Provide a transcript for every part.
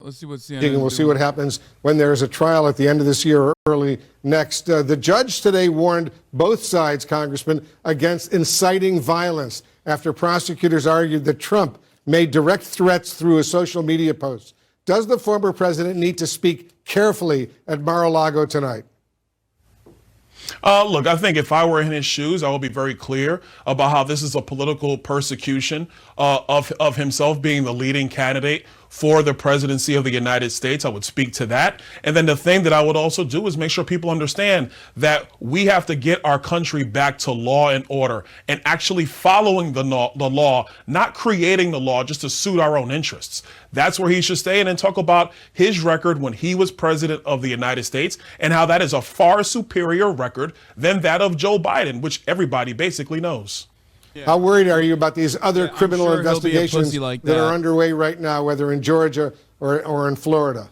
Let's see what CNN. And we'll see what happens when there is a trial at the end of this year or early next. The judge today warned both sides, Congressman, against inciting violence after prosecutors argued that Trump made direct threats through a social media post. Does the former president need to speak carefully at Mar-a-Lago tonight? Look, I think if I were in his shoes, I would be very clear about how this is a political persecution of himself being the leading candidate for the presidency of the United States. I would speak to that. And then the thing that I would also do is make sure people understand that we have to get our country back to law and order and actually following the law, not creating the law just to suit our own interests. That's where he should stay, and then talk about his record when he was president of the United States and how that is a far superior record than that of Joe Biden, which everybody basically knows. Yeah. How worried are you about these other criminal investigations like that are underway right now, whether in Georgia or in Florida?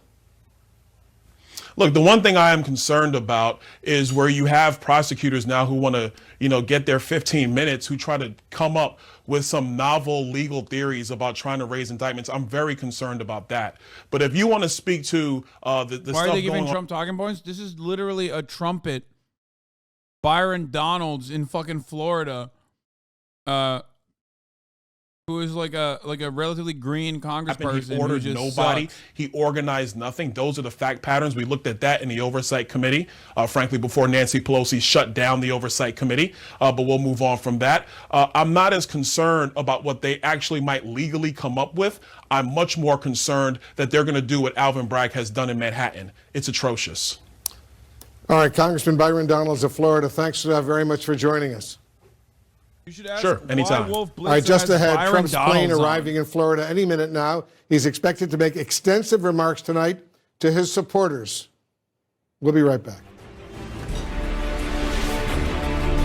Look, the one thing I am concerned about is where you have prosecutors now who want to, get their 15 minutes, who try to come up with some novel legal theories about trying to raise indictments. I'm very concerned about that. But if you want to speak to the Why stuff are they giving going Trump talking points? This is literally a trumpet. Byron Donalds in fucking Florida, who is like a relatively green congressperson. He ordered who just nobody. sucks. He organized nothing. Those are the fact patterns. We looked at that in the Oversight Committee, frankly, before Nancy Pelosi shut down the Oversight Committee. But we'll move on from that. I'm not as concerned about what they actually might legally come up with. I'm much more concerned that they're going to do what Alvin Bragg has done in Manhattan. It's atrocious. All right, Congressman Byron Donalds of Florida, thanks very much for joining us. You should ask Sure, anytime. All right, just ahead, Byron Trump's plane Donalds arriving in Florida any minute now. He's expected to make extensive remarks tonight to his supporters. We'll be right back.